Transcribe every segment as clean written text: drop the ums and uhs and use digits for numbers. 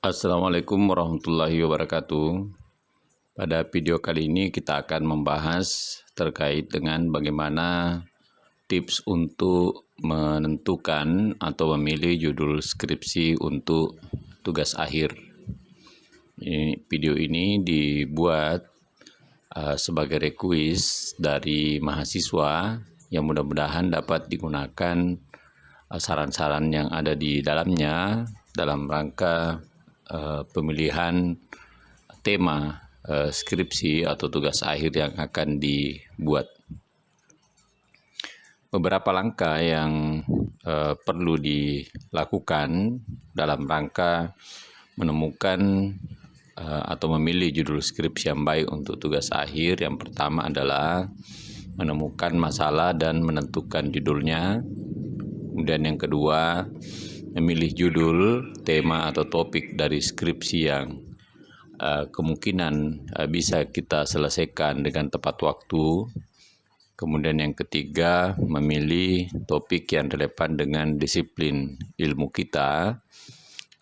Assalamualaikum warahmatullahi wabarakatuh. Pada video kali ini kita akan membahas terkait dengan bagaimana tips untuk menentukan atau memilih judul skripsi untuk tugas akhir. Video ini dibuat sebagai request dari mahasiswa yang mudah-mudahan dapat digunakan saran-saran yang ada di dalamnya dalam rangka pemilihan tema skripsi atau tugas akhir yang akan dibuat. Beberapa langkah yang perlu dilakukan dalam rangka menemukan atau memilih judul skripsi yang baik untuk tugas akhir. Yang pertama adalah menemukan masalah dan menentukan judulnya. Kemudian yang kedua, memilih judul, tema atau topik dari skripsi yang kemungkinan bisa kita selesaikan dengan tepat waktu. Kemudian yang ketiga, memilih topik yang relevan dengan disiplin ilmu kita.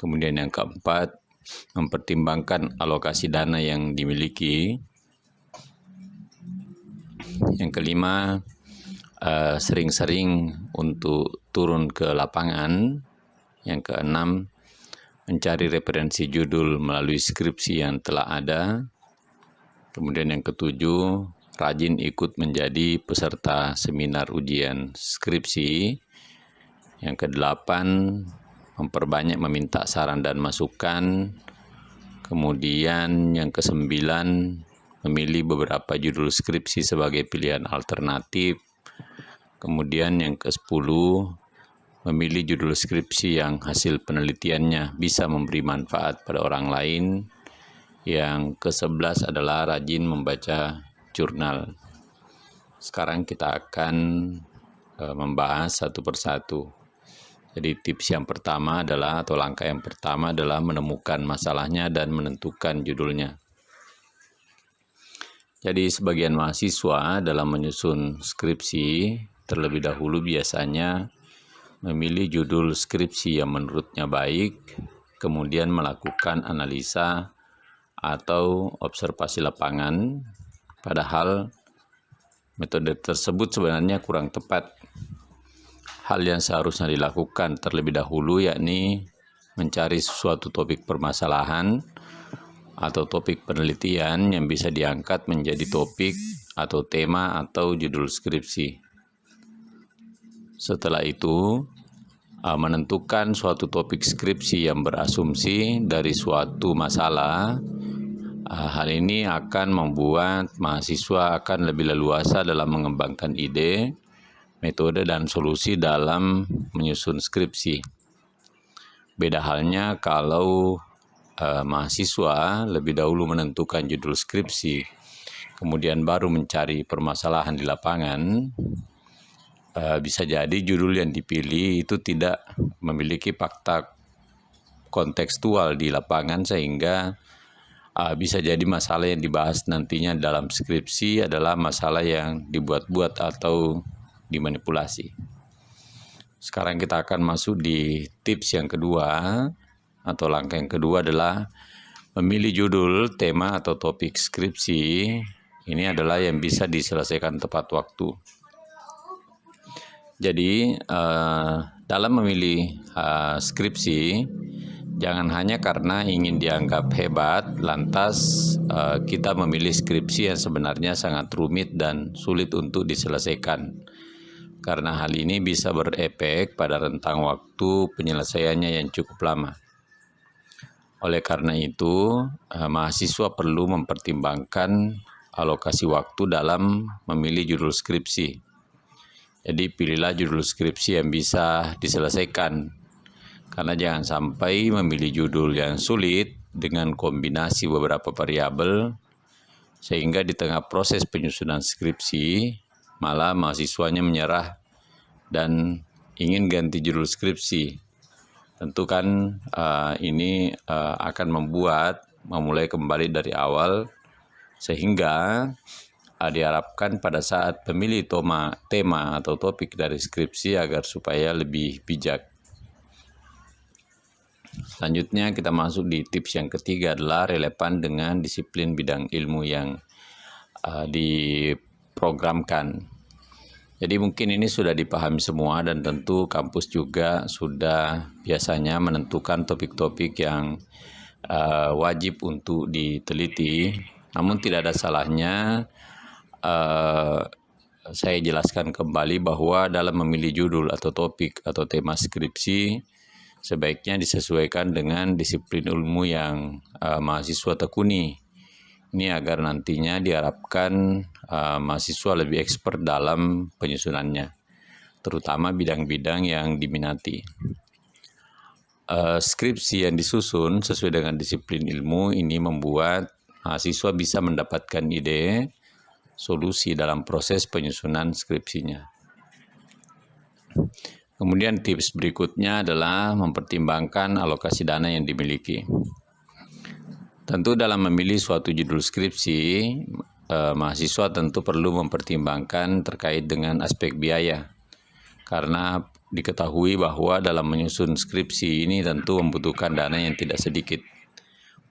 Kemudian yang keempat, mempertimbangkan alokasi dana yang dimiliki. Yang kelima, sering-sering untuk turun ke lapangan. Yang keenam, mencari referensi judul melalui skripsi yang telah ada. Kemudian yang ketujuh, rajin ikut menjadi peserta seminar ujian skripsi. Yang kedelapan, memperbanyak meminta saran dan masukan. Kemudian yang kesembilan, memilih beberapa judul skripsi sebagai pilihan alternatif. Kemudian yang ke-10, memilih judul skripsi yang hasil penelitiannya bisa memberi manfaat pada orang lain. Yang ke-11 adalah rajin membaca jurnal. Sekarang kita akan membahas satu persatu. Jadi tips yang pertama adalah, atau langkah yang pertama adalah menemukan masalahnya dan menentukan judulnya. Jadi sebagian mahasiswa dalam menyusun skripsi terlebih dahulu biasanya memilih judul skripsi yang menurutnya baik, kemudian melakukan analisa atau observasi lapangan, padahal metode tersebut sebenarnya kurang tepat. Hal yang seharusnya dilakukan terlebih dahulu yakni mencari suatu topik permasalahan atau topik penelitian yang bisa diangkat menjadi topik atau tema atau judul skripsi. Setelah itu, menentukan suatu topik skripsi yang berasumsi dari suatu masalah. Hal ini akan membuat mahasiswa akan lebih leluasa dalam mengembangkan ide, metode, dan solusi dalam menyusun skripsi. Beda halnya kalau mahasiswa lebih dahulu menentukan judul skripsi, kemudian baru mencari permasalahan di lapangan. Bisa jadi judul yang dipilih itu tidak memiliki fakta kontekstual di lapangan, sehingga bisa jadi masalah yang dibahas nantinya dalam skripsi adalah masalah yang dibuat-buat atau dimanipulasi. Sekarang kita akan masuk di tips yang kedua, atau langkah yang kedua adalah memilih judul, tema atau topik skripsi. Ini adalah yang bisa diselesaikan tepat waktu. Jadi dalam memilih skripsi, jangan hanya karena ingin dianggap hebat, lantas kita memilih skripsi yang sebenarnya sangat rumit dan sulit untuk diselesaikan. Karena hal ini bisa berefek pada rentang waktu penyelesaiannya yang cukup lama. Oleh karena itu, mahasiswa perlu mempertimbangkan alokasi waktu dalam memilih judul skripsi. Jadi pilihlah judul skripsi yang bisa diselesaikan, karena jangan sampai memilih judul yang sulit dengan kombinasi beberapa variabel, sehingga di tengah proses penyusunan skripsi, malah mahasiswanya menyerah dan ingin ganti judul skripsi. Tentu kan ini akan memulai kembali dari awal, sehingga diharapkan pada saat memilih tema atau topik dari skripsi agar supaya lebih bijak. Selanjutnya kita masuk di tips yang ketiga adalah relevan dengan disiplin bidang ilmu yang diprogramkan. Jadi mungkin ini sudah dipahami semua dan tentu kampus juga sudah biasanya menentukan topik-topik yang wajib untuk diteliti. Namun tidak ada salahnya saya jelaskan kembali bahwa dalam memilih judul atau topik atau tema skripsi sebaiknya disesuaikan dengan disiplin ilmu yang mahasiswa tekuni. Ini agar nantinya diharapkan mahasiswa lebih expert dalam penyusunannya, terutama bidang-bidang yang diminati. Skripsi yang disusun sesuai dengan disiplin ilmu ini membuat mahasiswa bisa mendapatkan ide, solusi dalam proses penyusunan skripsinya. Kemudian tips berikutnya adalah mempertimbangkan alokasi dana yang dimiliki. Tentu dalam memilih suatu judul skripsi, mahasiswa tentu perlu mempertimbangkan terkait dengan aspek biaya. Karena diketahui bahwa dalam menyusun skripsi ini tentu membutuhkan dana yang tidak sedikit.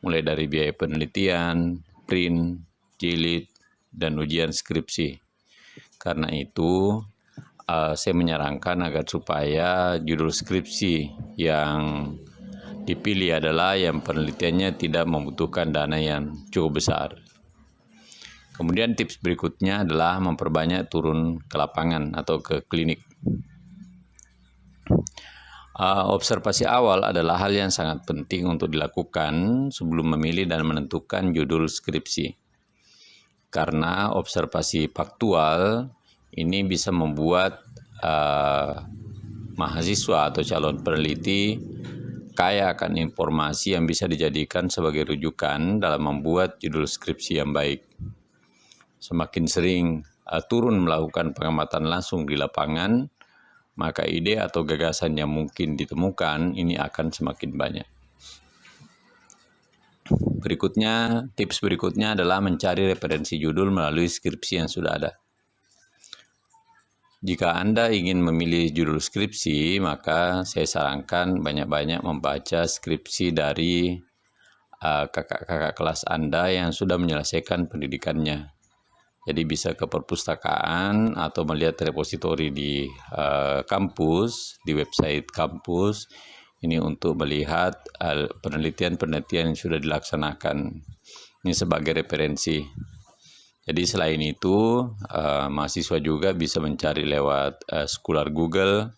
Mulai dari biaya penelitian, print, jilid, dan ujian skripsi. Karena itu, saya menyarankan agar supaya judul skripsi yang dipilih adalah yang penelitiannya tidak membutuhkan dana yang cukup besar. Kemudian tips berikutnya adalah memperbanyak turun ke lapangan atau ke klinik. Observasi awal adalah hal yang sangat penting untuk dilakukan sebelum memilih dan menentukan judul skripsi. Karena observasi faktual ini bisa membuat mahasiswa atau calon peneliti kaya akan informasi yang bisa dijadikan sebagai rujukan dalam membuat judul skripsi yang baik. Semakin sering turun melakukan pengamatan langsung di lapangan, maka ide atau gagasan yang mungkin ditemukan ini akan semakin banyak. Tips berikutnya adalah mencari referensi judul melalui skripsi yang sudah ada. Jika Anda ingin memilih judul skripsi, maka saya sarankan banyak-banyak membaca skripsi dari kakak-kakak kelas Anda yang sudah menyelesaikan pendidikannya. Jadi bisa ke perpustakaan atau melihat repositori di kampus, di website kampus, ini untuk melihat penelitian-penelitian yang sudah dilaksanakan. Ini sebagai referensi. Jadi selain itu, mahasiswa juga bisa mencari lewat Scholar Google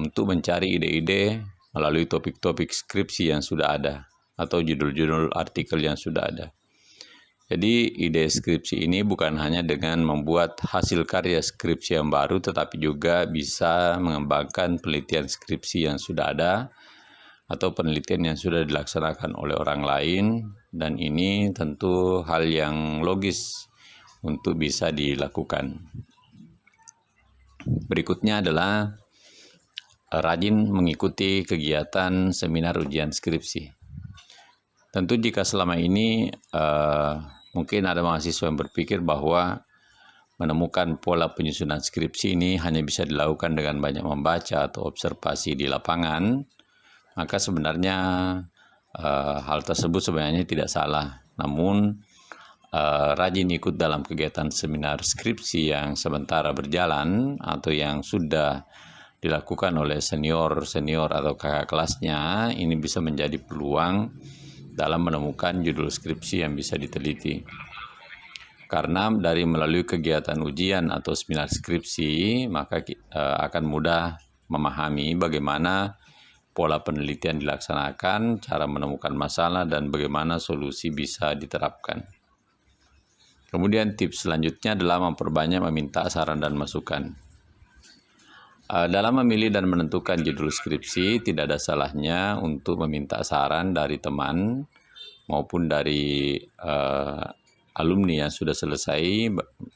untuk mencari ide-ide melalui topik-topik skripsi yang sudah ada atau judul-judul artikel yang sudah ada. Jadi ide skripsi ini bukan hanya dengan membuat hasil karya skripsi yang baru, tetapi juga bisa mengembangkan penelitian skripsi yang sudah ada atau penelitian yang sudah dilaksanakan oleh orang lain, dan ini tentu hal yang logis untuk bisa dilakukan. Berikutnya adalah rajin mengikuti kegiatan seminar ujian skripsi. Tentu jika selama ini mungkin ada mahasiswa yang berpikir bahwa menemukan pola penyusunan skripsi ini hanya bisa dilakukan dengan banyak membaca atau observasi di lapangan, maka sebenarnya hal tersebut sebenarnya tidak salah. Namun rajin ikut dalam kegiatan seminar skripsi yang sementara berjalan atau yang sudah dilakukan oleh senior-senior atau kakak kelasnya, ini bisa menjadi peluang dalam menemukan judul skripsi yang bisa diteliti. Karena dari melalui kegiatan ujian atau seminar skripsi, maka akan mudah memahami bagaimana pola penelitian dilaksanakan, cara menemukan masalah, dan bagaimana solusi bisa diterapkan. Kemudian tips selanjutnya adalah memperbanyak meminta saran dan masukan. Dalam memilih dan menentukan judul skripsi, tidak ada salahnya untuk meminta saran dari teman maupun dari alumni yang sudah selesai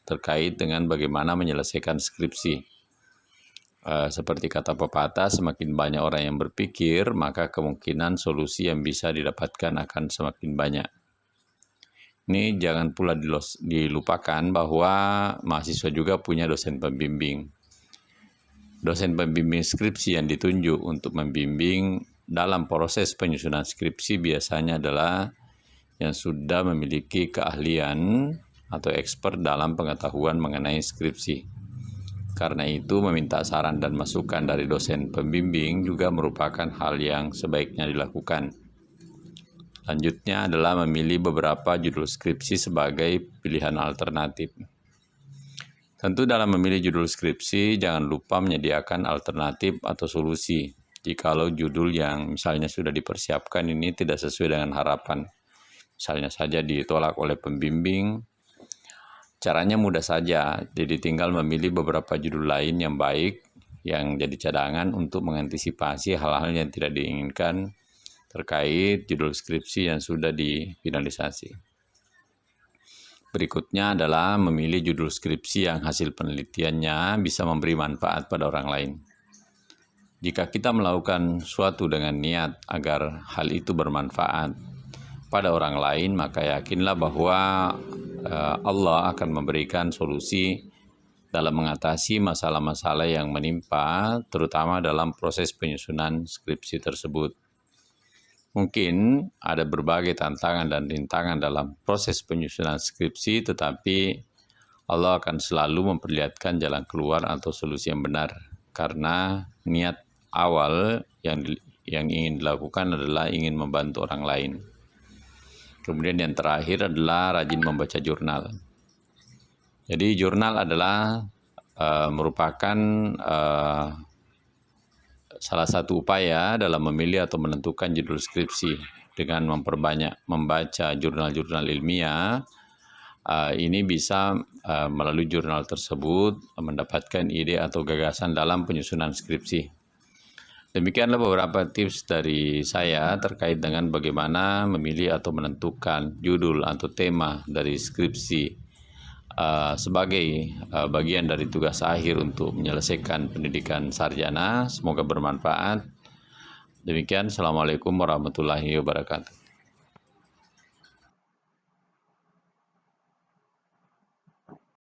terkait dengan bagaimana menyelesaikan skripsi. Seperti kata pepatah, semakin banyak orang yang berpikir, maka kemungkinan solusi yang bisa didapatkan akan semakin banyak. Ini jangan pula dilupakan bahwa mahasiswa juga punya dosen pembimbing. Dosen pembimbing skripsi yang ditunjuk untuk membimbing dalam proses penyusunan skripsi biasanya adalah yang sudah memiliki keahlian atau expert dalam pengetahuan mengenai skripsi. Karena itu, meminta saran dan masukan dari dosen pembimbing juga merupakan hal yang sebaiknya dilakukan. Selanjutnya adalah memilih beberapa judul skripsi sebagai pilihan alternatif. Tentu dalam memilih judul skripsi, jangan lupa menyediakan alternatif atau solusi jikalau judul yang misalnya sudah dipersiapkan ini tidak sesuai dengan harapan. Misalnya saja ditolak oleh pembimbing. Caranya mudah saja, jadi tinggal memilih beberapa judul lain yang baik yang jadi cadangan untuk mengantisipasi hal-hal yang tidak diinginkan terkait judul skripsi yang sudah difinalisasi. Berikutnya adalah memilih judul skripsi yang hasil penelitiannya bisa memberi manfaat pada orang lain. Jika kita melakukan suatu dengan niat agar hal itu bermanfaat pada orang lain, maka yakinlah bahwa Allah akan memberikan solusi dalam mengatasi masalah-masalah yang menimpa, terutama dalam proses penyusunan skripsi tersebut. Mungkin ada berbagai tantangan dan rintangan dalam proses penyusunan skripsi, tetapi Allah akan selalu memperlihatkan jalan keluar atau solusi yang benar, karena niat awal yang ingin dilakukan adalah ingin membantu orang lain. Kemudian yang terakhir adalah rajin membaca jurnal. Jadi jurnal adalah merupakan salah satu upaya dalam memilih atau menentukan judul skripsi. Dengan memperbanyak membaca jurnal-jurnal ilmiah, ini bisa melalui jurnal tersebut mendapatkan ide atau gagasan dalam penyusunan skripsi. Demikianlah beberapa tips dari saya terkait dengan bagaimana memilih atau menentukan judul atau tema dari skripsi sebagai bagian dari tugas akhir untuk menyelesaikan pendidikan sarjana. Semoga bermanfaat. Demikian, Assalamualaikum warahmatullahi wabarakatuh.